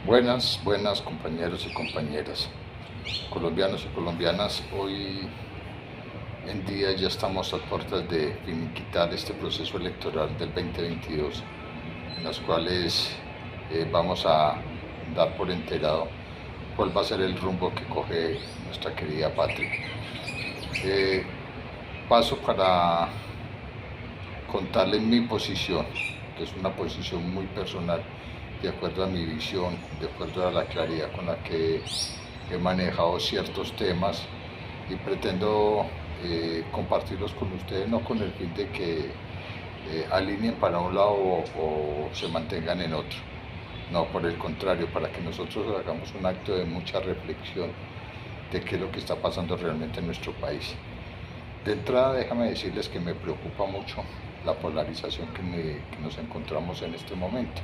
Buenas compañeros y compañeras, colombianos y colombianas. Hoy en día ya estamos a puertas de finiquitar este proceso electoral del 2022, en las cuales vamos a dar por enterado cuál va a ser el rumbo que coge nuestra querida patria. Paso para contarles mi posición, que es una posición muy personal, de acuerdo a mi visión, de acuerdo a la claridad con la que he manejado ciertos temas, y pretendo compartirlos con ustedes, no con el fin de que alineen para un lado o se mantengan en otro. No, por el contrario, para que nosotros hagamos un acto de mucha reflexión de qué es lo que está pasando realmente en nuestro país. De entrada, déjame decirles que me preocupa mucho la polarización que nos encontramos en este momento,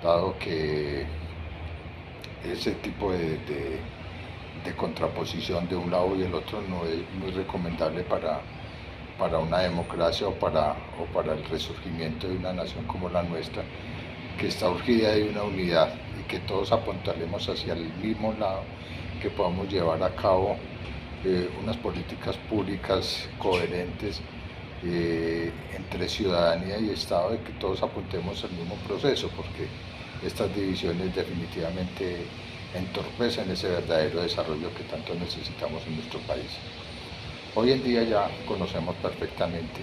dado que ese tipo de contraposición de un lado y el otro no es muy recomendable para una democracia o para el resurgimiento de una nación como la nuestra, que está urgida de una unidad y que todos apuntalemos hacia el mismo lado, que podamos llevar a cabo unas políticas públicas coherentes entre ciudadanía y Estado, de que todos apuntemos al mismo proceso, porque estas divisiones definitivamente entorpecen ese verdadero desarrollo que tanto necesitamos en nuestro país. Hoy en día ya conocemos perfectamente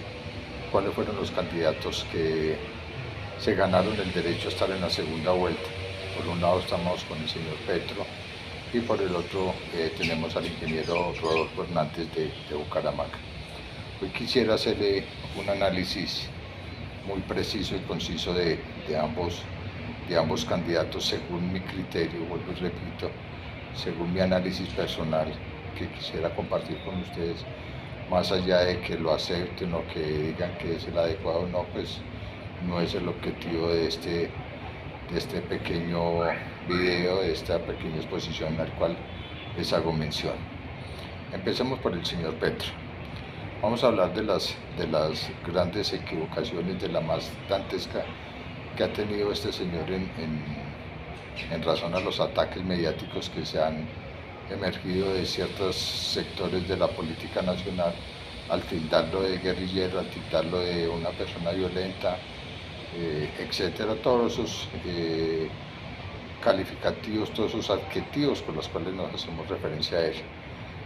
cuáles fueron los candidatos que se ganaron el derecho a estar en la segunda vuelta. Por un lado estamos con el señor Petro y por el otro tenemos al ingeniero Rodolfo Hernández de Bucaramanga. Hoy quisiera hacerle un análisis muy preciso y conciso de ambos candidatos, según mi criterio, vuelvo y repito, según mi análisis personal, que quisiera compartir con ustedes, más allá de que lo acepten o que digan que es el adecuado. No, pues no es el objetivo de este pequeño video, de esta pequeña exposición al cual les hago mención. Empecemos por el señor Petro. Vamos a hablar de las grandes equivocaciones, de la más dantesca que ha tenido este señor en razón a los ataques mediáticos que se han emergido de ciertos sectores de la política nacional, al tildarlo de guerrillero, al tildarlo de una persona violenta, etcétera. Todos esos calificativos, todos esos adjetivos con los cuales nos hacemos referencia a él.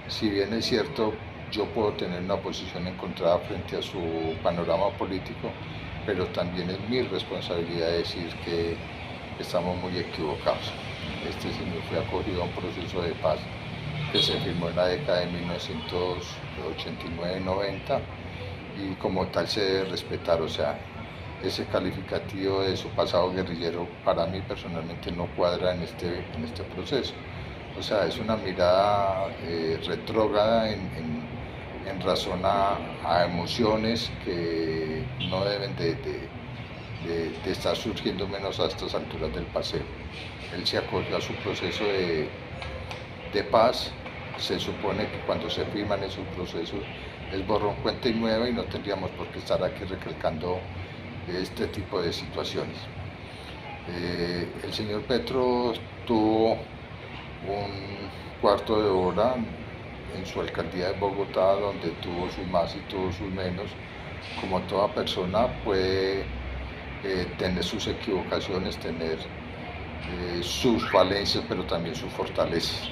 Si bien es cierto, yo puedo tener una posición encontrada frente a su panorama político, pero también es mi responsabilidad decir que estamos muy equivocados. Este señor fue acogido a un proceso de paz que se firmó en la década de 1989-90 y como tal se debe respetar. O sea, ese calificativo de su pasado guerrillero para mí personalmente no cuadra en este proceso. O sea, es una mirada retrógrada en razón a emociones que no deben de estar surgiendo, menos a estas alturas del paseo. Él se acogió a su proceso de paz. Se supone que cuando se firman esos procesos es borrón, cuenta y nueva, y no tendríamos por qué estar aquí recalcando este tipo de situaciones. El señor Petro tuvo un cuarto de hora en su alcaldía de Bogotá, donde tuvo sus más y tuvo sus menos. Como toda persona puede tener sus equivocaciones, tener sus falencias, pero también sus fortalezas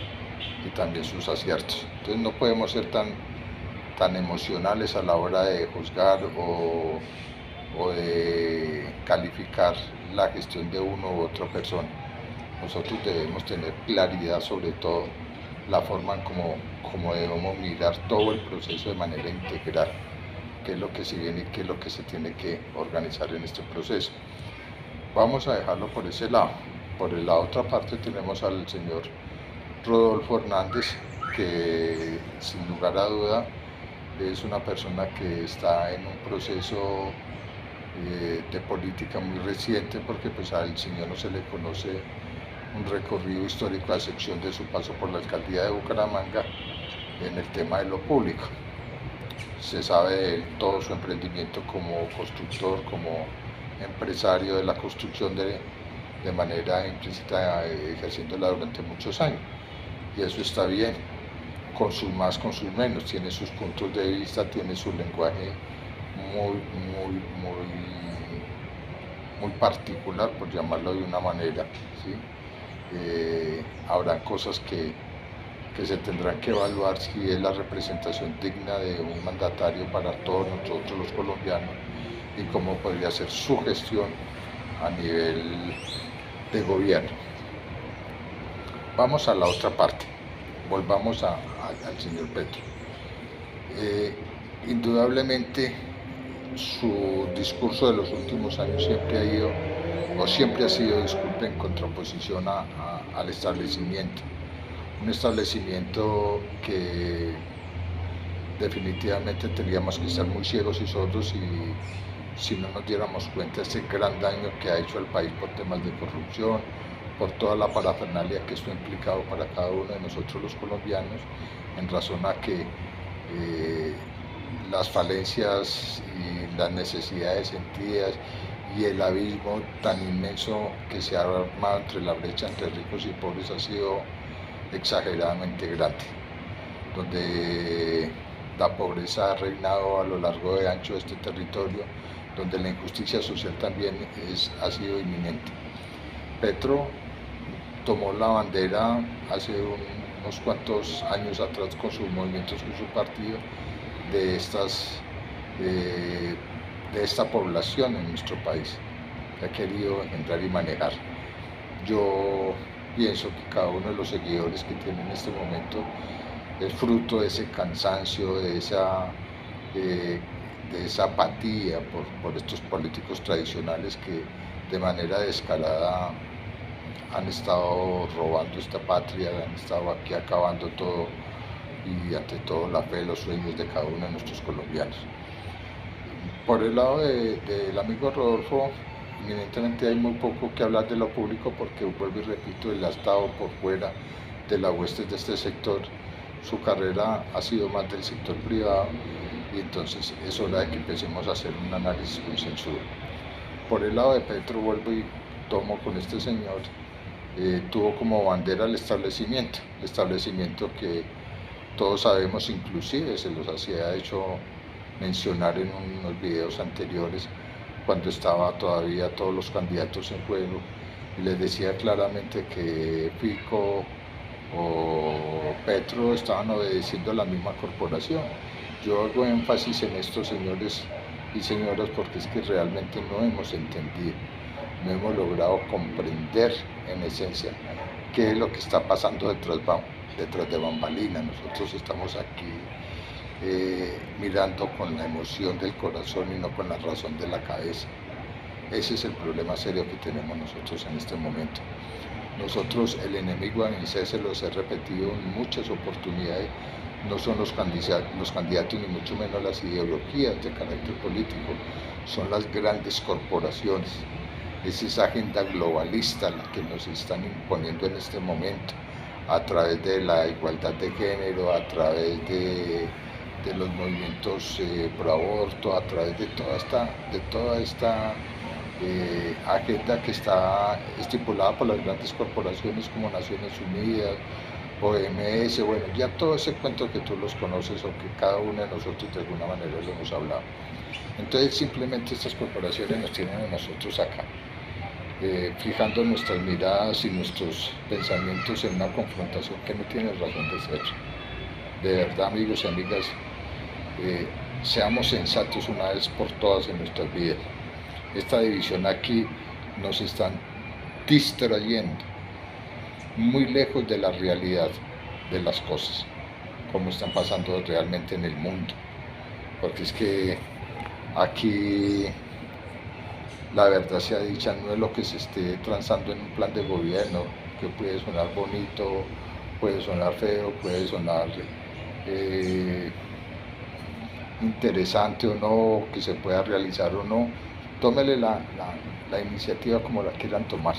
y también sus aciertos. Entonces no podemos ser tan emocionales a la hora de juzgar o de calificar la gestión de uno u otra persona. Nosotros debemos tener claridad sobre todo la forma como debemos mirar todo el proceso de manera integral, qué es lo que se viene y qué es lo que se tiene que organizar en este proceso. Vamos a dejarlo por ese lado. Por la otra parte tenemos al señor Rodolfo Hernández, que sin lugar a duda es una persona que está en un proceso de política muy reciente, porque pues al señor no se le conoce un recorrido histórico a excepción de su paso por la alcaldía de Bucaramanga en el tema de lo público. Se sabe de él todo su emprendimiento como constructor, como empresario de la construcción de manera implícita ejerciéndola durante muchos años. Y eso está bien, con sus más, con sus menos, tiene sus puntos de vista, tiene su lenguaje muy, muy, muy, muy particular, por llamarlo de una manera, ¿sí? Habrá cosas que se tendrán que evaluar si es la representación digna de un mandatario para todos nosotros los colombianos y cómo podría ser su gestión a nivel de gobierno. Vamos a la otra parte, volvamos al señor Petro. Indudablemente su discurso de los últimos años siempre ha sido, disculpe, en contraposición al establecimiento. Un establecimiento que definitivamente tendríamos que estar muy ciegos y sordos si no nos diéramos cuenta de ese gran daño que ha hecho al país por temas de corrupción, por toda la parafernalia que esto ha implicado para cada uno de nosotros los colombianos, en razón a que las falencias y las necesidades sentidas y el abismo tan inmenso que se ha armado entre la brecha entre ricos y pobres ha sido exageradamente grande, donde la pobreza ha reinado a lo largo y ancho de este territorio, donde la injusticia social también ha sido inminente. Petro tomó la bandera hace unos cuantos años atrás con sus movimientos, con su partido, de esta población en nuestro país, que ha querido engendrar y manejar. Yo pienso que cada uno de los seguidores que tiene en este momento es fruto de ese cansancio, de esa apatía por estos políticos tradicionales que de manera descarada han estado robando esta patria, han estado aquí acabando todo y ante todo la fe, los sueños de cada uno de nuestros colombianos. Por el lado del amigo Rodolfo, evidentemente hay muy poco que hablar de lo público porque, vuelvo y repito, él ha estado por fuera de la hueste de este sector. Su carrera ha sido más del sector privado y entonces es hora de que empecemos a hacer un análisis consensuado. Por el lado de Petro, vuelvo y tomo con este señor, tuvo como bandera el establecimiento que todos sabemos, inclusive se los hacía hecho mencionar en unos videos anteriores, cuando estaba todavía todos los candidatos en juego, y les decía claramente que Fico o Petro estaban obedeciendo a la misma corporación. Yo hago énfasis en estos señores y señoras porque es que realmente no hemos entendido, no hemos logrado comprender en esencia qué es lo que está pasando detrás de bambalinas. Nosotros estamos aquí mirando con la emoción del corazón y no con la razón de la cabeza. Ese es el problema serio que tenemos nosotros en este momento. Nosotros, el enemigo a vencer, se los he repetido en muchas oportunidades, no son los candidatos ni mucho menos las ideologías de carácter político, son las grandes corporaciones. Es esa agenda globalista la que nos están imponiendo en este momento, a través de la igualdad de género, a través de los movimientos pro aborto, a través de toda esta agenda que está estipulada por las grandes corporaciones como Naciones Unidas, OMS, bueno, ya todo ese cuento que tú los conoces o que cada uno de nosotros de alguna manera lo hemos hablado. Entonces simplemente estas corporaciones nos tienen a nosotros acá, fijando nuestras miradas y nuestros pensamientos en una confrontación que no tiene razón de ser. De verdad, amigos y amigas, seamos sensatos una vez por todas en nuestras vidas. Esta división aquí nos están distrayendo muy lejos de la realidad de las cosas, como están pasando realmente en el mundo, porque es que aquí la verdad sea dicha, no es lo que se esté transando en un plan de gobierno, que puede sonar bonito, puede sonar feo, puede sonar interesante o no, que se pueda realizar o no. Tómele la iniciativa como la quieran tomar.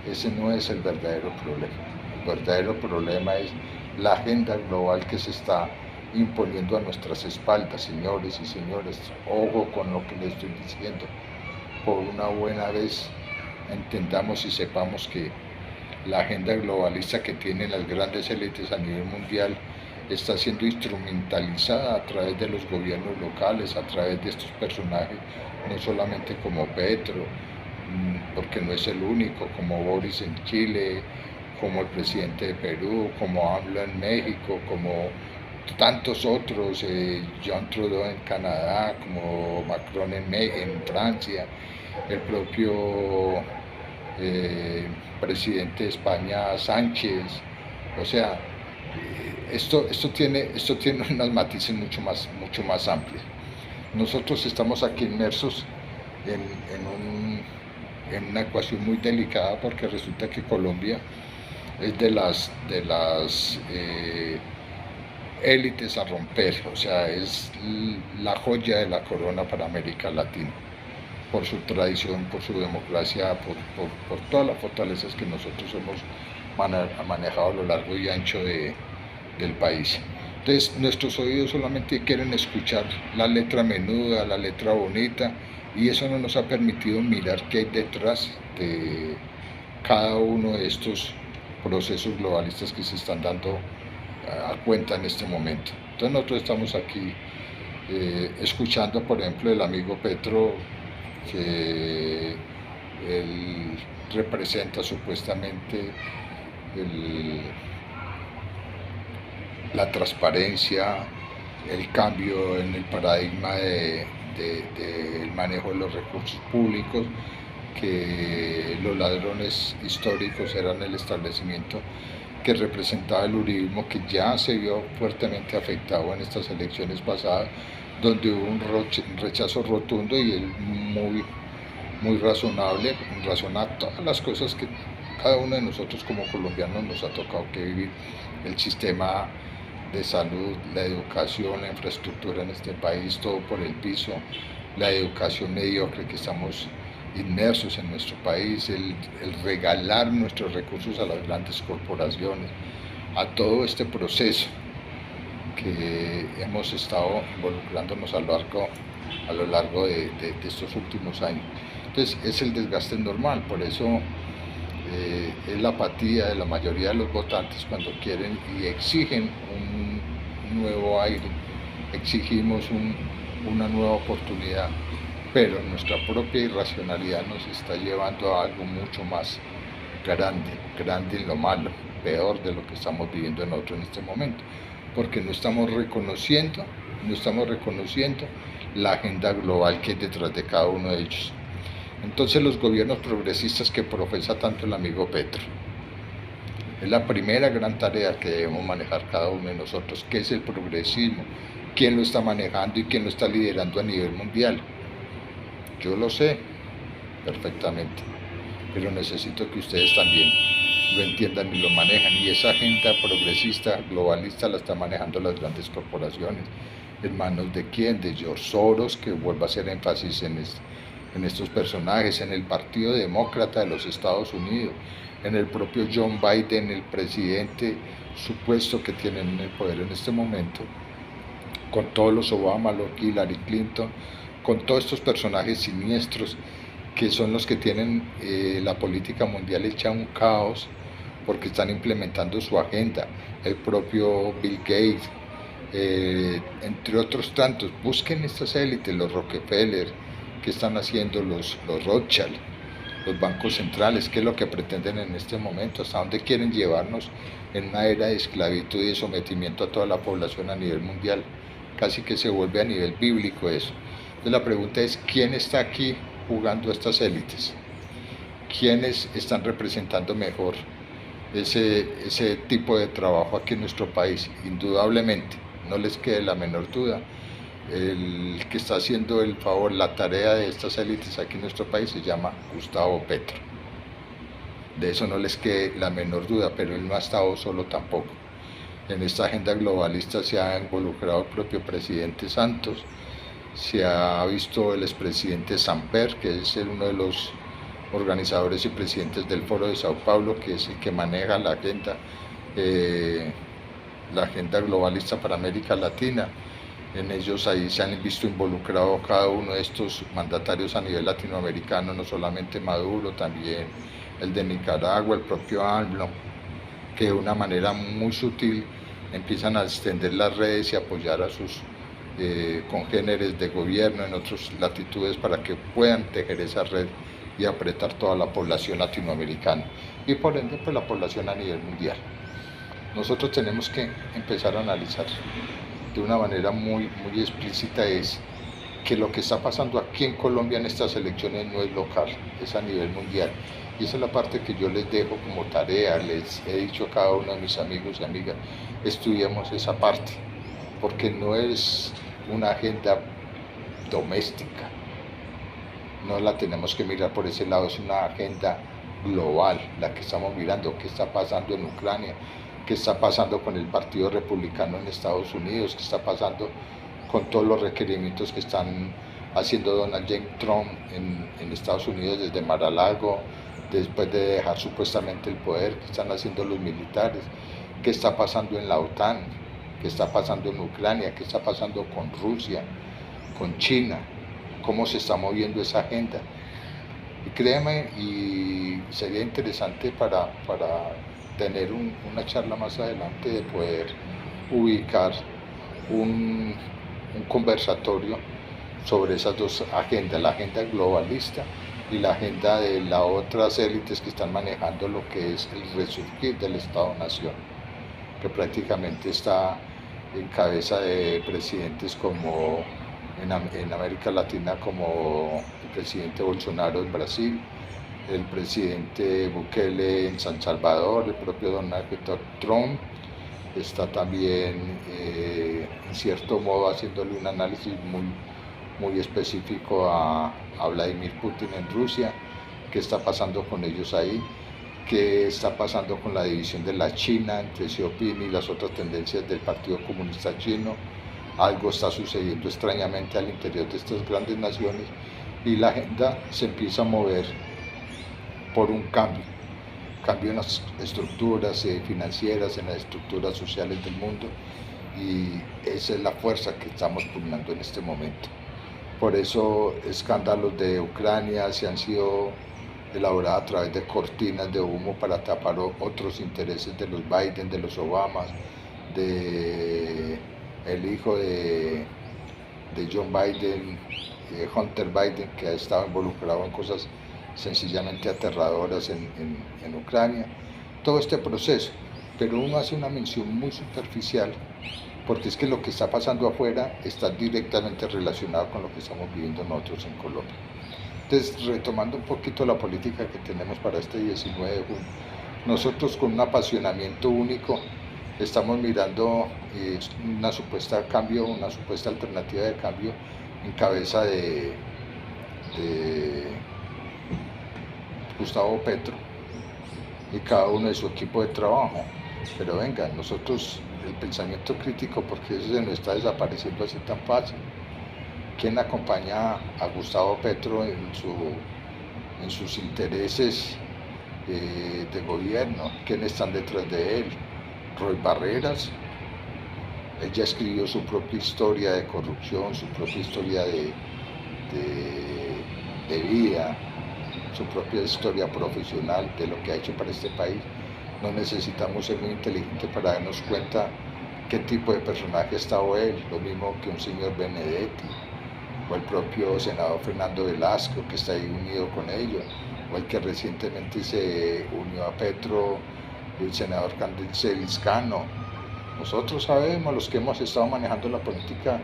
Ese no es el verdadero problema. El verdadero problema es la agenda global que se está imponiendo a nuestras espaldas, señores y señores. Ojo con lo que les estoy diciendo. Por una buena vez, entendamos y sepamos que la agenda globalista que tienen las grandes élites a nivel mundial está siendo instrumentalizada a través de los gobiernos locales, a través de estos personajes, no solamente como Petro, porque no es el único, como Boris en Chile, como el presidente de Perú, como AMLO en México, como tantos otros, Jean Trudeau en Canadá, como Macron en Francia, el propio presidente de España Sánchez. O sea, esto tiene unos matices mucho más amplios. Nosotros estamos aquí inmersos en una ecuación muy delicada, porque resulta que Colombia es de las élites a romper, o sea, es la joya de la corona para América Latina, por su tradición, por su democracia, por todas las fortalezas que nosotros hemos manejado a lo largo y ancho del país. Entonces, nuestros oídos solamente quieren escuchar la letra menuda, la letra bonita, y eso no nos ha permitido mirar qué hay detrás de cada uno de estos procesos globalistas que se están dando a cuenta en este momento. Entonces nosotros estamos aquí escuchando, por ejemplo, el amigo Petro, que él representa supuestamente la transparencia, el cambio en el paradigma del manejo de los recursos públicos, que los ladrones históricos eran el establecimiento que representaba el uribismo, que ya se vio fuertemente afectado en estas elecciones pasadas, donde hubo un rechazo rotundo, y él muy razonable, razonar todas las cosas que cada uno de nosotros como colombianos nos ha tocado que vivir: el sistema de salud, la educación, la infraestructura en este país, todo por el piso, la educación mediocre que estamos inmersos en nuestro país, el regalar nuestros recursos a las grandes corporaciones, a todo este proceso que hemos estado involucrándonos a lo largo de estos últimos años. Entonces es el desgaste normal, por eso es la apatía de la mayoría de los votantes cuando quieren y exigen un nuevo aire, exigimos una nueva oportunidad, pero nuestra propia irracionalidad nos está llevando a algo mucho más grande en lo malo, peor de lo que estamos viviendo nosotros en este momento, porque no estamos reconociendo la agenda global que hay detrás de cada uno de ellos. Entonces los gobiernos progresistas que profesa tanto el amigo Petro, es la primera gran tarea que debemos manejar cada uno de nosotros. ¿Qué es el progresismo? ¿Quién lo está manejando y quién lo está liderando a nivel mundial? Yo lo sé perfectamente, pero necesito que ustedes también lo entiendan y lo manejan. Y esa agenda progresista, globalista, la están manejando las grandes corporaciones. ¿En manos de quién? De George Soros, que vuelva a hacer énfasis en estos personajes, en el Partido Demócrata de los Estados Unidos, en el propio John Biden, el presidente supuesto que tienen en el poder en este momento, con todos los Obama, los Hillary Clinton, con todos estos personajes siniestros que son los que tienen la política mundial hecha un caos, porque están implementando su agenda. El propio Bill Gates, entre otros tantos. Busquen estas élites, los Rockefeller, que están haciendo los Rothschild, los bancos centrales, qué es lo que pretenden en este momento, hasta dónde quieren llevarnos en una era de esclavitud y de sometimiento a toda la población a nivel mundial. Casi que se vuelve a nivel bíblico eso. Entonces la pregunta es, ¿quién está aquí jugando a estas élites? ¿Quiénes están representando mejor ese tipo de trabajo aquí en nuestro país? Indudablemente, no les quede la menor duda, el que está haciendo el favor, la tarea de estas élites aquí en nuestro país se llama Gustavo Petro. De eso no les quede la menor duda, pero él no ha estado solo tampoco. En esta agenda globalista se ha involucrado el propio presidente Santos, se ha visto el expresidente Samper, que es uno de los organizadores y presidentes del Foro de Sao Paulo, que es el que maneja la agenda globalista para América Latina. En ellos ahí se han visto involucrados cada uno de estos mandatarios a nivel latinoamericano, no solamente Maduro, también el de Nicaragua, el propio AMLO, que de una manera muy sutil empiezan a extender las redes y apoyar a sus congéneres de gobierno en otras latitudes para que puedan tejer esa red y apretar toda la población latinoamericana y por ende pues la población a nivel mundial. Nosotros tenemos que empezar a analizar de una manera muy explícita es que lo que está pasando aquí en Colombia en estas elecciones no es local, es a nivel mundial. Y esa es la parte que yo les dejo como tarea, les he dicho a cada uno de mis amigos y amigas, estudiemos esa parte, porque no es una agenda doméstica, no la tenemos que mirar por ese lado, es una agenda global, la que estamos mirando, qué está pasando en Ucrania, qué está pasando con el Partido Republicano en Estados Unidos, qué está pasando con todos los requerimientos que están haciendo Donald J. Trump en Estados Unidos desde Mar-a-Lago, después de dejar supuestamente el poder, qué están haciendo los militares, qué está pasando en la OTAN, qué está pasando en Ucrania, qué está pasando con Rusia, con China, cómo se está moviendo esa agenda. Y créeme, y sería interesante para tener una charla más adelante de poder ubicar un conversatorio sobre esas dos agendas, la agenda globalista y la agenda de las otras élites que están manejando lo que es el resurgir del Estado-Nación, que prácticamente está en cabeza de presidentes como en América Latina, como el presidente Bolsonaro en Brasil, el presidente Bukele en San Salvador, el propio Donald Trump, está también en cierto modo haciéndole un análisis muy específico a Vladimir Putin en Rusia, qué está pasando con ellos ahí, qué está pasando con la división de la China entre Xi Jinping y las otras tendencias del Partido Comunista Chino. Algo está sucediendo extrañamente al interior de estas grandes naciones y la agenda se empieza a mover por un cambio en las estructuras financieras, en las estructuras sociales del mundo, y esa es la fuerza que estamos pugnando en este momento. Por eso escándalos de Ucrania se han sido elaborados a través de cortinas de humo para tapar otros intereses de los Biden, de los Obamas, de el hijo de John Biden, Hunter Biden, que ha estado involucrado en cosas sencillamente aterradoras en Ucrania, todo este proceso, pero uno hace una mención muy superficial, porque es que lo que está pasando afuera está directamente relacionado con lo que estamos viviendo nosotros en Colombia. Entonces, retomando un poquito la política que tenemos para este 19 de junio, nosotros con un apasionamiento único estamos mirando una supuesta cambio, una supuesta alternativa de cambio en cabeza de Gustavo Petro y cada uno de su equipo de trabajo. Pero venga, nosotros el pensamiento crítico, porque eso se nos está desapareciendo así tan fácil. ¿Quién acompaña a Gustavo Petro en sus intereses de gobierno? ¿Quiénes están detrás de él? Roy Barreras. Él ya escribió su propia historia de corrupción, su propia historia de vida, su propia historia profesional de lo que ha hecho para este país. No necesitamos ser muy inteligentes para darnos cuenta qué tipo de personaje ha estado él, lo mismo que un señor Benedetti, o el propio senador Fernando Velasco, que está ahí unido con ellos, o el que recientemente se unió a Petro, el senador Candelas Cano. Nosotros sabemos, los que hemos estado manejando la política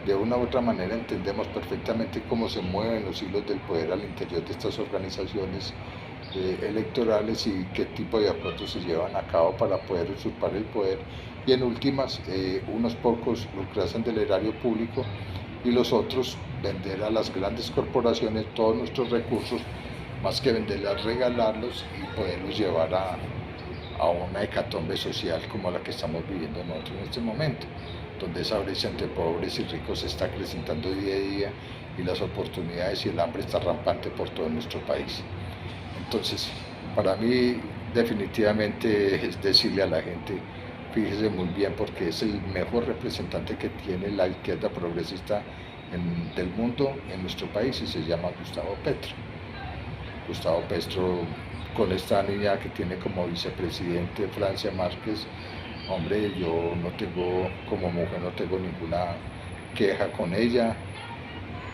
de una u otra manera, entendemos perfectamente cómo se mueven los hilos del poder al interior de estas organizaciones electorales y qué tipo de acuerdos se llevan a cabo para poder usurpar el poder, y en últimas unos pocos lucrarse del erario público y los otros vender a las grandes corporaciones todos nuestros recursos, más que venderlos, regalarlos y poderlos llevar a una hecatombe social como la que estamos viviendo nosotros en este momento, donde esa brecha entre pobres y ricos se está acrecentando día a día y las oportunidades y el hambre está rampante por todo nuestro país. Entonces, para mí definitivamente es decirle a la gente, fíjese muy bien, porque es el mejor representante que tiene la izquierda progresista del mundo en nuestro país y se llama Gustavo Petro. Gustavo Petro, con esta niña que tiene como vicepresidente Francia Márquez, hombre, yo no tengo, como mujer no tengo ninguna queja con ella,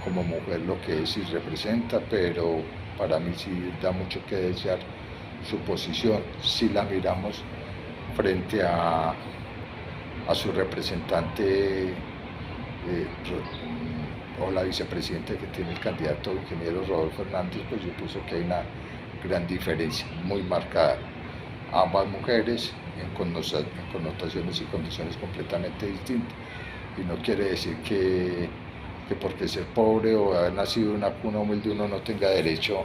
como mujer lo que es y representa, pero para mí sí da mucho que desear su posición si la miramos frente a su representante o la vicepresidenta que tiene el candidato ingeniero Rodolfo Hernández, pues yo pienso que hay una gran diferencia, muy marcada. Ambas mujeres en connotaciones y condiciones completamente distintas. Y no quiere decir que porque ser pobre o haber nacido en una cuna humilde uno no tenga derecho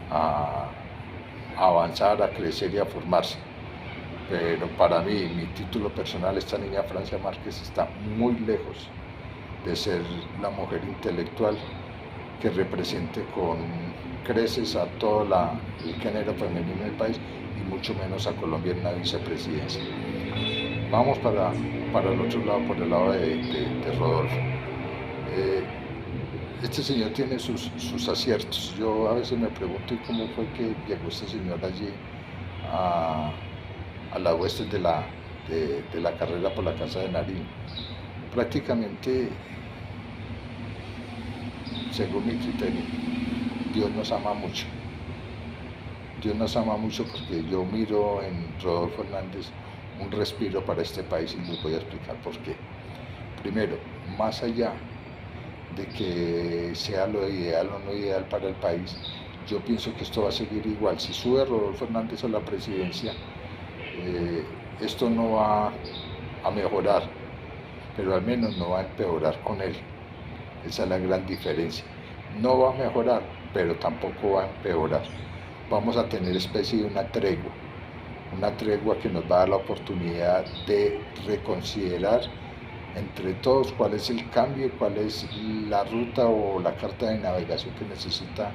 a avanzar, a crecer y a formarse. Pero para mí, mi título personal, esta niña Francia Márquez está muy lejos de ser la mujer intelectual que represente con creces a todo el género femenino del país y mucho menos a Colombia en una vicepresidencia. Vamos para el otro lado, por el lado de Rodolfo. Este señor tiene sus aciertos. Yo a veces me pregunto cómo fue que llegó este señor allí a la hueste de la carrera por la Casa de Nariño. Prácticamente, según mi criterio, Dios nos ama mucho. Dios nos ama mucho porque yo miro en Rodolfo Hernández un respiro para este país y les voy a explicar por qué. Primero, más allá de que sea lo ideal o no ideal para el país, yo pienso que esto va a seguir igual. Si sube Rodolfo Hernández a la presidencia, esto no va a mejorar, pero al menos no va a empeorar con él. Esa es la gran diferencia. No va a mejorar, pero tampoco va a empeorar. Vamos a tener especie de una tregua que nos va a dar la oportunidad de reconsiderar entre todos cuál es el cambio, cuál es la ruta o la carta de navegación que necesita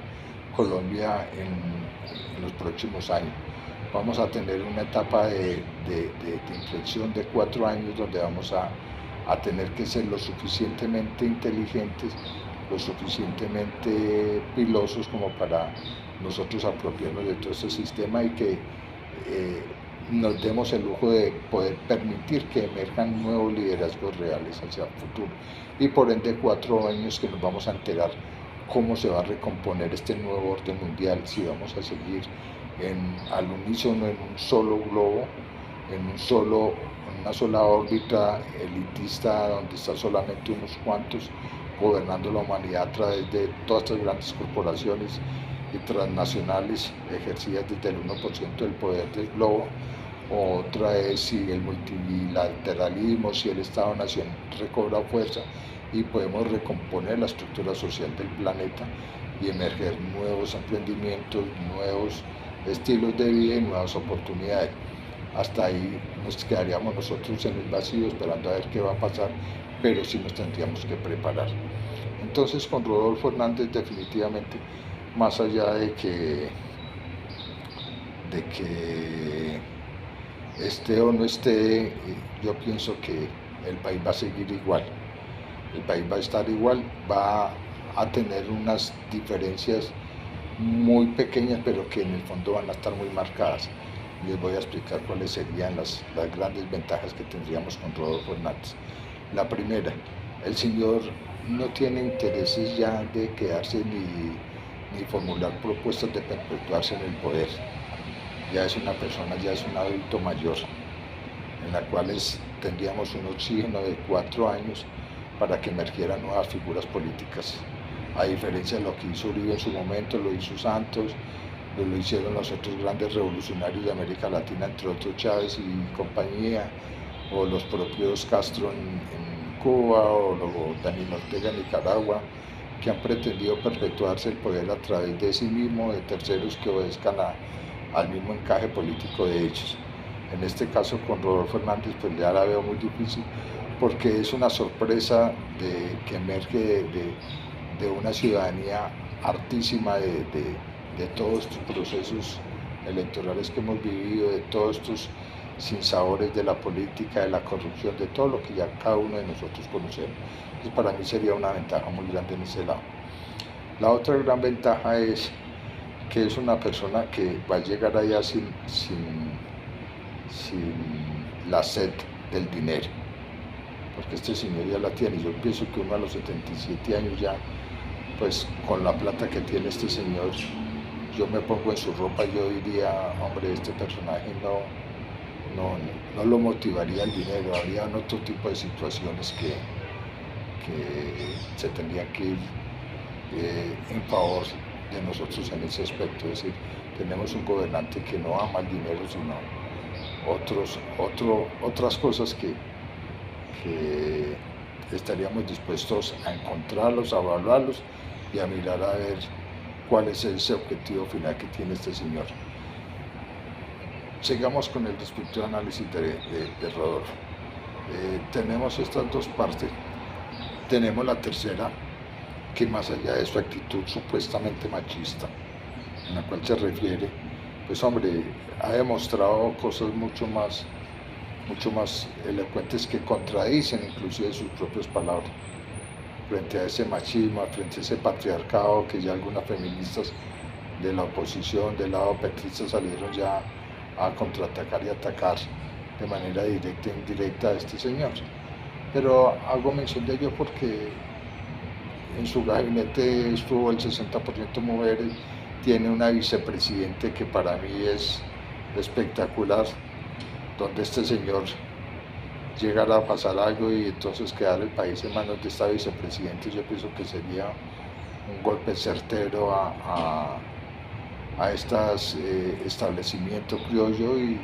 Colombia en los próximos años. Vamos a tener una etapa de inflexión de 4 años donde vamos a tener que ser lo suficientemente inteligentes, lo suficientemente pilosos como para nosotros apropiarnos de todo este sistema y que nos demos el lujo de poder permitir que emerjan nuevos liderazgos reales hacia el futuro. Y por ende 4 años que nos vamos a enterar cómo se va a recomponer este nuevo orden mundial, si vamos a seguir al unísono en un solo globo, en una sola órbita elitista donde están solamente unos cuantos gobernando la humanidad a través de todas estas grandes corporaciones y transnacionales ejercidas desde el 1% del poder del globo. Otra es si el multilateralismo, si el Estado-Nación recobra fuerza y podemos recomponer la estructura social del planeta y emerger nuevos emprendimientos, nuevos estilos de vida y nuevas oportunidades. Hasta ahí nos quedaríamos nosotros en el vacío esperando a ver qué va a pasar, pero sí nos tendríamos que preparar. Entonces con Rodolfo Hernández definitivamente, más allá de que esté o no esté, yo pienso que el país va a seguir igual. El país va a estar igual, va a tener unas diferencias muy pequeñas, pero que en el fondo van a estar muy marcadas. Les voy a explicar cuáles serían las grandes ventajas que tendríamos con Rodolfo Hernández. La primera, el señor no tiene intereses ya de quedarse ni formular propuestas de perpetuarse en el poder. Ya es una persona, ya es un adulto mayor, en la cual tendríamos un oxígeno de 4 años para que emergieran nuevas figuras políticas. A diferencia de lo que hizo Uribe en su momento, lo hizo Santos, lo hicieron los otros grandes revolucionarios de América Latina, entre otros Chávez y compañía, o los propios Castro en Cuba, o Daniel Ortega en Nicaragua, que han pretendido perpetuarse el poder a través de sí mismo, de terceros que obedezcan al mismo encaje político de ellos. En este caso con Rodolfo Hernández pues ya la veo muy difícil, porque es una sorpresa que emerge de una ciudadanía hartísima de todos estos procesos electorales que hemos vivido, de todos estos sinsabores de la política, de la corrupción, de todo lo que ya cada uno de nosotros conocemos. Entonces para mí sería una ventaja muy grande en ese lado. La otra gran ventaja es que es una persona que va a llegar allá sin la sed del dinero, porque este señor ya la tiene. Yo pienso que uno a los 77 años ya, pues con la plata que tiene este señor, yo me pongo en su ropa, yo diría, hombre, este personaje no lo motivaría el dinero, habría otro tipo de situaciones que se tendrían que ir en favor de nosotros en ese aspecto. Es decir, tenemos un gobernante que no ama el dinero, sino otras cosas que estaríamos dispuestos a encontrarlos, a evaluarlos y a mirar a ver cuál es ese objetivo final que tiene este señor. Sigamos con el respectivo análisis de Rodolfo. Tenemos estas dos partes. Tenemos la tercera, que más allá de su actitud supuestamente machista, en la cual se refiere, pues hombre, ha demostrado cosas mucho más elocuentes que contradicen inclusive sus propias palabras, frente a ese machismo, frente a ese patriarcado que ya algunas feministas de la oposición, del lado petrista, salieron ya a contraatacar y atacar de manera directa e indirecta a este señor. Pero hago mención de ello porque en su gabinete estuvo el 60% mujeres, tiene una vicepresidente que para mí es espectacular, donde este señor llegara a pasar algo y entonces quedar el país en manos de esta vicepresidenta, yo pienso que sería un golpe certero a este establecimiento criollo y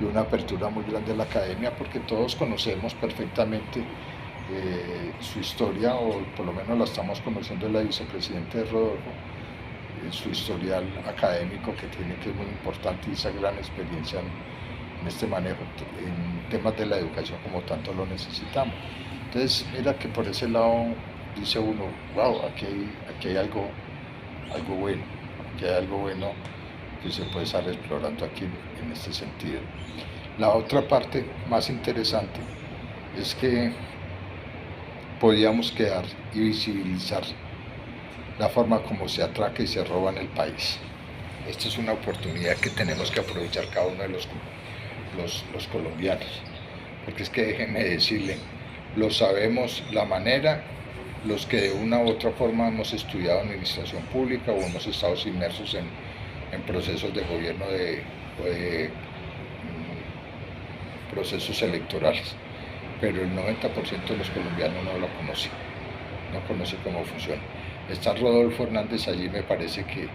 una apertura muy grande a la academia, porque todos conocemos perfectamente su historia, o por lo menos la estamos conociendo de la vicepresidenta de Rodolfo, su historial académico que tiene, que es muy importante, y esa gran experiencia en este manejo, en temas de la educación como tanto lo necesitamos. Entonces, mira que por ese lado dice uno, wow, aquí hay algo bueno, aquí hay algo bueno que se puede estar explorando aquí en este sentido. La otra parte más interesante es que podíamos quedar y visibilizar la forma como se atraca y se roba en el país. Esta es una oportunidad que tenemos que aprovechar cada uno de los colombianos, porque es que déjenme decirle, lo sabemos la manera, los que de una u otra forma hemos estudiado administración pública o hemos estado inmersos en procesos de gobierno de procesos electorales, pero el 90% de los colombianos no lo conoce, no conoce cómo funciona. Está Rodolfo Hernández allí, me parece que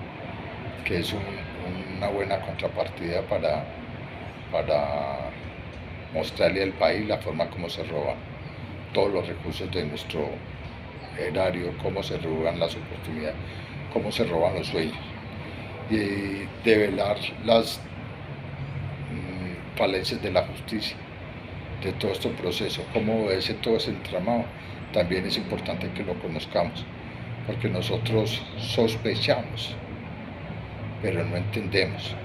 es una buena contrapartida para mostrarle al país la forma como se roban todos los recursos de nuestro erario, cómo se roban las oportunidades, cómo se roban los sueños, y develar las falencias de la justicia, de todo este proceso, cómo obedece todo ese entramado. También es importante que lo conozcamos, porque nosotros sospechamos, pero no entendemos.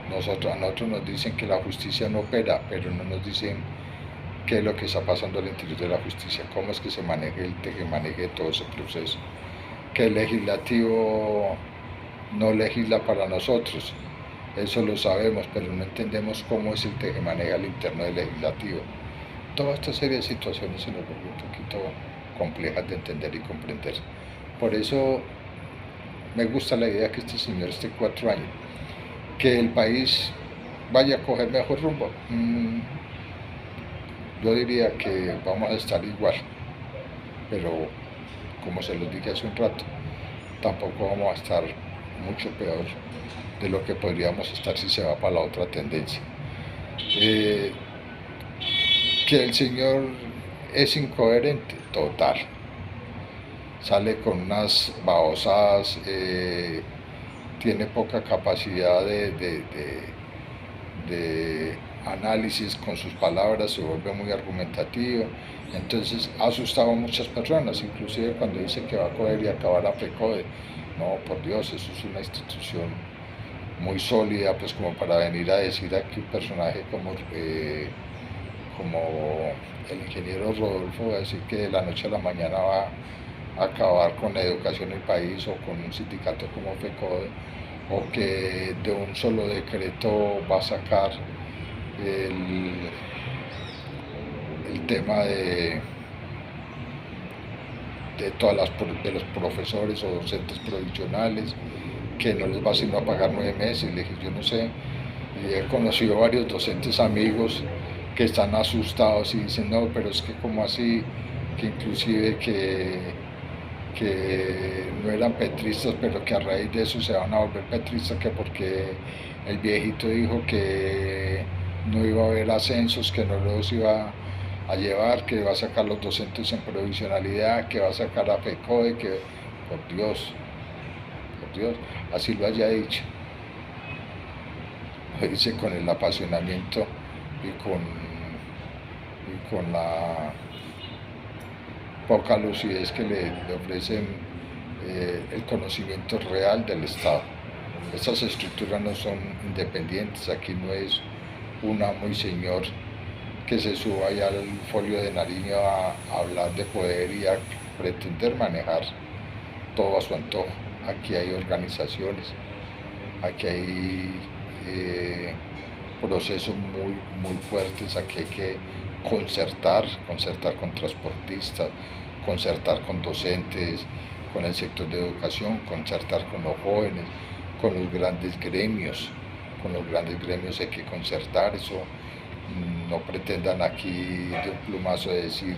A nosotros nos dicen que la justicia no opera, pero no nos dicen qué es lo que está pasando al interior de la justicia, cómo es que se maneje el tejemaneje de todo ese proceso, que el legislativo no legisla para nosotros, eso lo sabemos, pero no entendemos cómo es el tejemaneje al interno del legislativo. Toda esta serie de situaciones se nos vuelve un poquito complejas de entender y comprender. Por eso me gusta la idea que este señor esté 4 años, que el país vaya a coger mejor rumbo. Yo diría que vamos a estar igual, pero como se los dije hace un rato, tampoco vamos a estar mucho peor de lo que podríamos estar si se va para la otra tendencia. Que el señor es incoherente, total. Sale con unas babosadas, tiene poca capacidad de análisis con sus palabras, se vuelve muy argumentativo, entonces ha asustado a muchas personas, inclusive cuando dice que va a coger y acabar a FECODE. No, por Dios, eso es una institución muy sólida pues como para venir a decir aquí un personaje como el ingeniero Rodolfo va a decir que de la noche a la mañana va a acabar con la educación en el país o con un sindicato como FECODE, o que de un solo decreto va a sacar el tema de los profesores o docentes provisionales, que no les va sino a pagar 9 meses. Le dije, yo no sé, y he conocido varios docentes amigos que están asustados y dicen, no, pero es que como así, que inclusive que no eran petristas, pero que a raíz de eso se van a volver petristas, que porque el viejito dijo que no iba a haber ascensos, que no los iba a llevar, que va a sacar los docentes en provisionalidad, que va a sacar a FECODE, que por Dios, así lo haya dicho. Lo dice con el apasionamiento y con la poca lucidez que le ofrecen el conocimiento real del Estado. Estas estructuras no son independientes, aquí no es un amo y señor que se suba allá al folio de Nariño a hablar de poder y a pretender manejar todo a su antojo. Aquí hay organizaciones, aquí hay procesos muy fuertes, aquí hay que concertar con transportistas, concertar con docentes, con el sector de educación, concertar con los jóvenes, con los grandes gremios. Con los grandes gremios hay que concertar eso. No pretendan aquí de un plumazo de decir,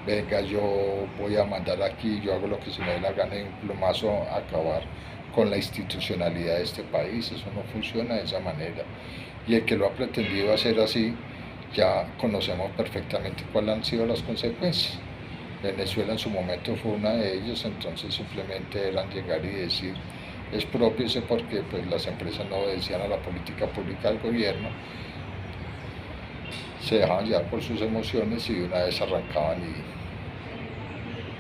venga, yo voy a mandar aquí, yo hago lo que se me dé la gana de un plumazo acabar con la institucionalidad de este país. Eso no funciona de esa manera. Y el que lo ha pretendido hacer así, ya conocemos perfectamente cuáles han sido las consecuencias. Venezuela en su momento fue una de ellas, entonces simplemente eran llegar y decir, expropiese porque pues, las empresas no obedecían a la política pública del gobierno, se dejaban llevar por sus emociones y de una vez arrancaban y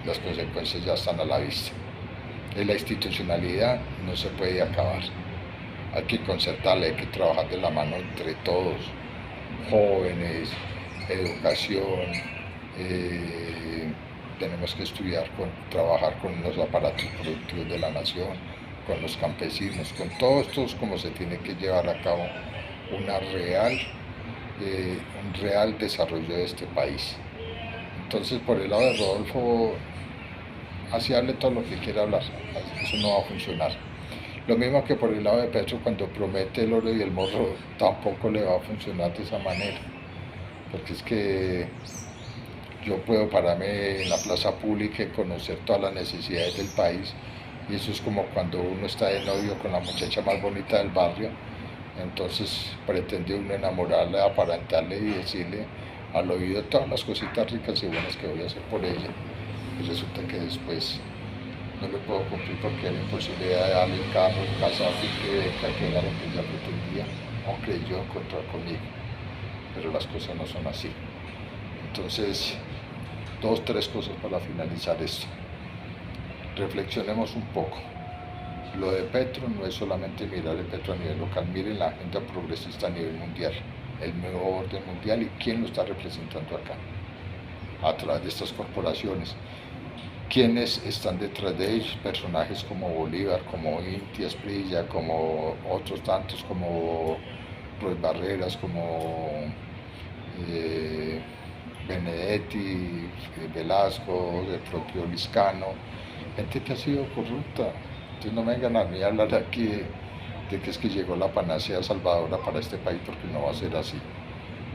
las consecuencias ya están a la vista. En la institucionalidad no se puede acabar, hay que concertarla, hay que trabajar de la mano entre todos, jóvenes, educación, tenemos que estudiar, trabajar con los aparatos productivos de la nación, con los campesinos, con todos estos, como se tiene que llevar a cabo un real desarrollo de este país. Entonces, por el lado de Rodolfo, así hable todo lo que quiera hablar, eso no va a funcionar. Lo mismo que por el lado de Petro, cuando promete el oro y el morro, tampoco le va a funcionar de esa manera, porque es que yo puedo pararme en la plaza pública y conocer todas las necesidades del país, y eso es como cuando uno está de novio con la muchacha más bonita del barrio, entonces pretende uno enamorarla, aparentarle y decirle al oído todas las cositas ricas y buenas que voy a hacer por ella, y resulta que después no le puedo cumplir porque hay la imposibilidad de darle carro, casa, finca, que era lo que ella pretendía o creyó encontrar conmigo, pero las cosas no son así. Entonces, 2, 3 cosas para finalizar esto. Reflexionemos un poco. Lo de Petro no es solamente mirar el Petro a nivel local, miren la agenda progresista a nivel mundial, el nuevo orden mundial y quién lo está representando acá, a través de estas corporaciones. ¿Quiénes están detrás de ellos? Personajes como Bolívar, como Inti Asprilla, como otros tantos, como Ruiz Barreras, como Benedetti, Velasco, el propio Liscano, gente que ha sido corrupta. Entonces no me vengan a mí a hablar aquí de que es que llegó la panacea salvadora para este país, porque no va a ser así.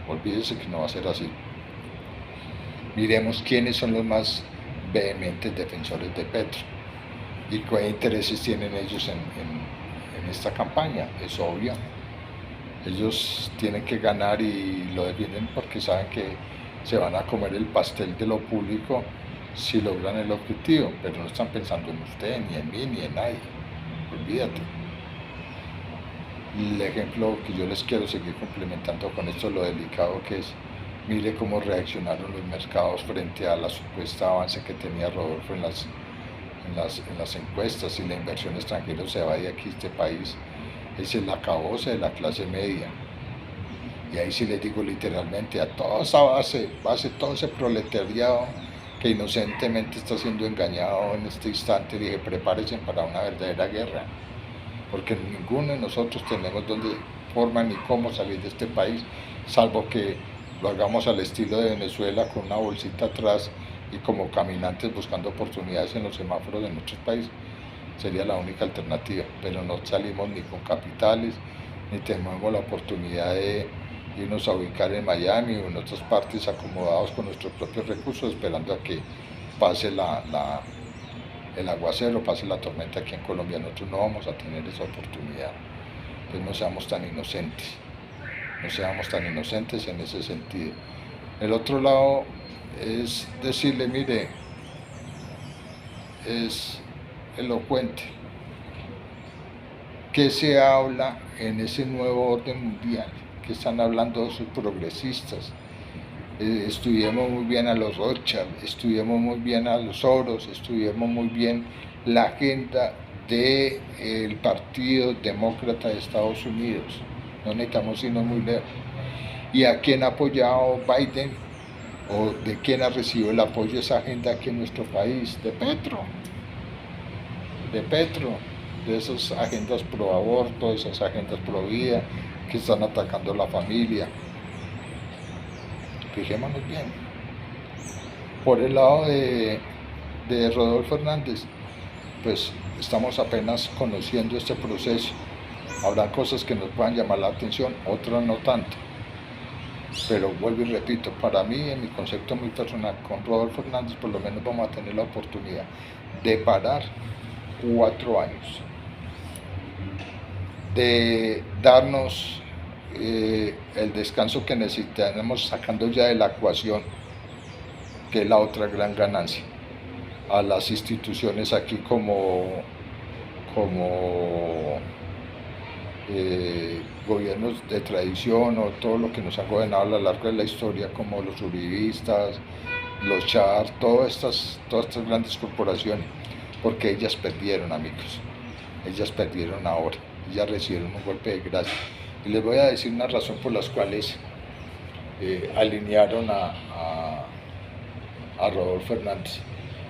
Olvídese que no va a ser así. Miremos quiénes son los más vehementes defensores de Petro y qué intereses tienen ellos en esta campaña. Es obvio, ellos tienen que ganar y lo defienden porque saben que se van a comer el pastel de lo público si logran el objetivo, pero no están pensando en usted, ni en mí, ni en nadie. Olvídate. El ejemplo que yo les quiero seguir complementando con esto, lo delicado que es, mire cómo reaccionaron los mercados frente a la supuesta avance que tenía Rodolfo en las encuestas. Si la inversión extranjera se va de aquí a este país, es el acabose de la clase media. Y ahí sí les digo literalmente a toda esa base, todo ese proletariado que inocentemente está siendo engañado en este instante, dije, prepárense para una verdadera guerra, porque ninguno de nosotros tenemos dónde, forma ni cómo salir de este país, salvo que lo hagamos al estilo de Venezuela, con una bolsita atrás y como caminantes buscando oportunidades en los semáforos de nuestros países. Sería la única alternativa, pero no salimos ni con capitales, ni tenemos la oportunidad de irnos a ubicar en Miami o en otras partes acomodados con nuestros propios recursos, esperando a que pase el aguacero, pase la tormenta aquí en Colombia. Nosotros no vamos a tener esa oportunidad. Pues no seamos tan inocentes, no seamos tan inocentes en ese sentido. El otro lado es decirle, mire, es elocuente. ¿Qué se habla en ese nuevo orden mundial? ¿Qué están hablando de sus progresistas? Estudiemos muy bien a los Rothschild, estudiemos muy bien a los Soros, estudiemos muy bien la agenda del Partido Demócrata de Estados Unidos. No necesitamos irnos muy lejos. ¿Y a quién ha apoyado Biden? ¿O de quién ha recibido el apoyo de esa agenda aquí en nuestro país? De Petro. De esas agendas pro aborto, esas agendas pro vida, que están atacando a la familia. Fijémonos bien. Por el lado de Rodolfo Hernández, pues estamos apenas conociendo este proceso. Habrá cosas que nos puedan llamar la atención, otras no tanto. Pero vuelvo y repito, para mí, en mi concepto muy personal, con Rodolfo Hernández por lo menos vamos a tener la oportunidad de parar 4 años, de darnos el descanso que necesitamos, sacando ya de la ecuación, que es la otra gran ganancia, a las instituciones aquí como gobiernos de tradición o todo lo que nos ha gobernado a lo largo de la historia, como los uribistas, los char, todas estas grandes corporaciones, porque ellas perdieron, amigos, ellas perdieron ahora, ellas recibieron un golpe de gracia. Y les voy a decir una razón por las cuales alinearon a Rodolfo Hernández,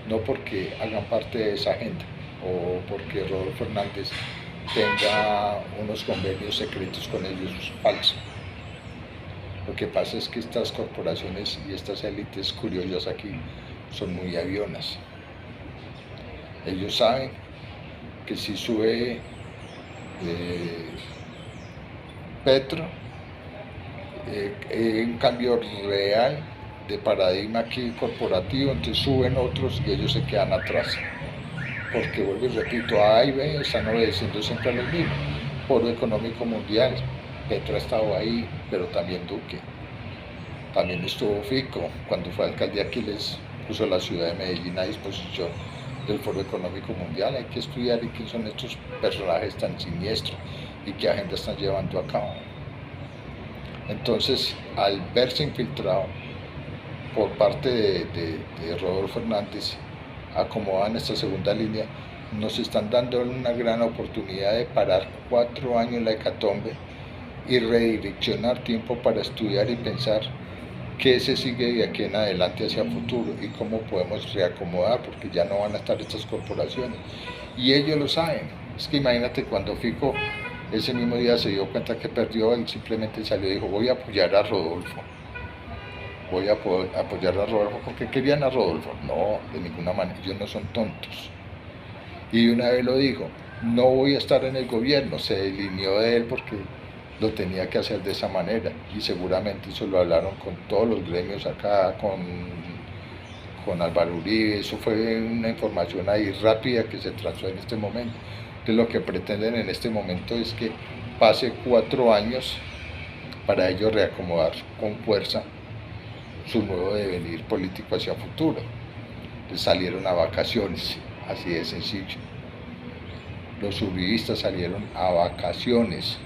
no porque hagan parte de esa agenda o porque Rodolfo Hernández tenga unos convenios secretos con ellos falsos. Lo que pasa es que estas corporaciones y estas élites curiosas aquí son muy avionas. Ellos saben que si sube Petro, un cambio real de paradigma aquí corporativo, entonces suben otros y ellos se quedan atrás. Porque vuelvo y repito, A y B están obedeciendo siempre a los mismos. Foro Económico Mundial, Petro ha estado ahí, pero también Duque. También estuvo Fico, cuando fue alcalde aquí les puso la ciudad de Medellín a disposición del Foro Económico Mundial. Hay que estudiar y quién son estos personajes tan siniestros y qué agenda están llevando a cabo. Entonces, al verse infiltrado por parte de Rodolfo Hernández, acomodan esta segunda línea, nos están dando una gran oportunidad de parar 4 años la hecatombe y redireccionar tiempo para estudiar y pensar qué se sigue de aquí en adelante hacia el futuro y cómo podemos reacomodar, porque ya no van a estar estas corporaciones. Y ellos lo saben. Es que imagínate cuando Fico ese mismo día se dio cuenta que perdió, él simplemente salió y dijo, voy a apoyar a Rodolfo. Voy a apoyar a Rodolfo porque querían a Rodolfo. No, de ninguna manera, ellos no son tontos. Y una vez lo dijo, no voy a estar en el gobierno, se delineó de él porque lo tenía que hacer de esa manera. Y seguramente eso lo hablaron con todos los gremios acá, con Álvaro Uribe, eso fue una información ahí rápida que se trazó en este momento. Entonces lo que pretenden en este momento es que pase 4 años para ellos reacomodar con fuerza su nuevo devenir político hacia futuro. Les salieron a vacaciones, así de sencillo. Los uribistas salieron a vacaciones.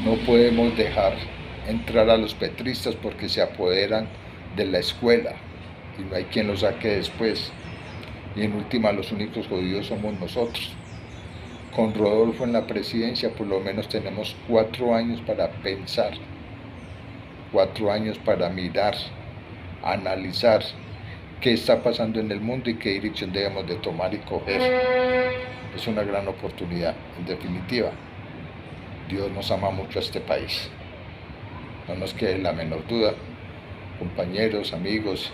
No podemos dejar entrar a los petristas porque se apoderan de la escuela y no hay quien los saque después. Y en última, los únicos jodidos somos nosotros. con Rodolfo en la presidencia por lo menos tenemos 4 años para pensar, 4 años para mirar, analizar qué está pasando en el mundo y qué dirección debemos de tomar y coger. Es una gran oportunidad, en definitiva. Dios nos ama mucho a este país. No nos quede la menor duda. Compañeros, amigos,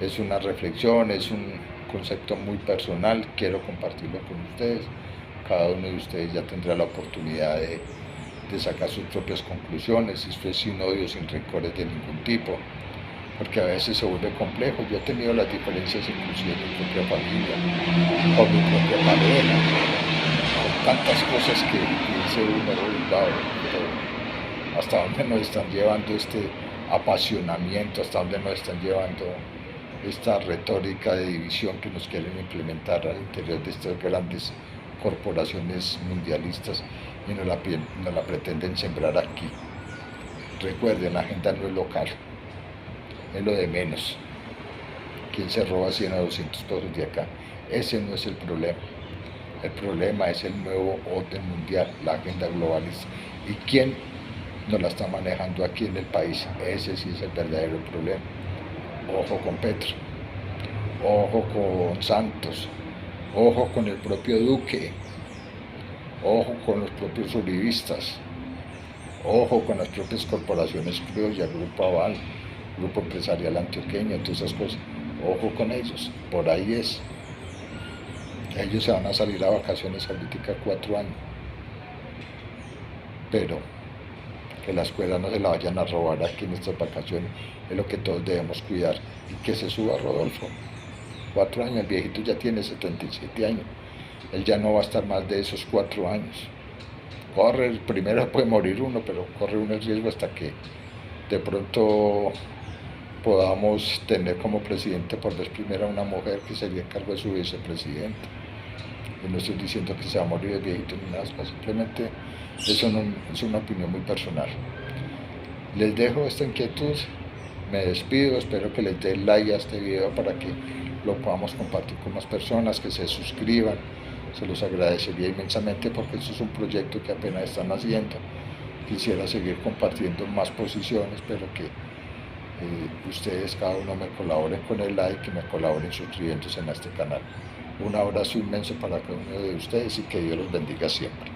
es una reflexión, es un concepto muy personal, quiero compartirlo con ustedes. Cada uno de ustedes ya tendrá la oportunidad de sacar sus propias conclusiones, si esto es sin odio, sin rencores de ningún tipo, porque a veces se vuelve complejo. Yo he tenido las diferencias inclusive en mi propia familia, con mi propia pareja, con tantas cosas que dice uno, pero hasta dónde nos están llevando este apasionamiento, hasta dónde nos están llevando esta retórica de división que nos quieren implementar al interior de estas grandes corporaciones mundialistas y nos la pretenden sembrar aquí. Recuerden, la agenda no es local, es lo de menos. ¿Quién se roba 100 a 200 pesos de acá? Ese no es el problema. El problema es el nuevo orden mundial, la agenda globalista. ¿Y quién nos la está manejando aquí en el país? Ese sí es el verdadero problema. Ojo con Petro, ojo con Santos, ojo con el propio Duque, ojo con los propios uribistas, ojo con las propias corporaciones criollas, Grupo Aval, Grupo Empresarial Antioqueño, todas esas cosas. Ojo con ellos, por ahí es. Ellos se van a salir a vacaciones ahorita 4 años, pero que la escuela no se la vayan a robar aquí en estas vacaciones, es lo que todos debemos cuidar. Y que se suba Rodolfo, 4 años, el viejito ya tiene 77 años, él ya no va a estar más de esos 4 años. Corre, primero puede morir uno, pero corre uno el riesgo hasta que de pronto podamos tener como presidente por vez primera una mujer que sería a cargo de su vicepresidente. Y no estoy diciendo que se va a morir el viejito ni nada, simplemente eso no, es una opinión muy personal. Les dejo esta inquietud, me despido, espero que les den like a este video para que lo podamos compartir con más personas, que se suscriban, se los agradecería inmensamente porque esto es un proyecto que apenas están haciendo. Quisiera seguir compartiendo más posiciones, pero que ustedes cada uno me colaboren con el like y me colaboren suscribiéndose en este canal. Un abrazo inmenso para cada uno de ustedes y que Dios los bendiga siempre.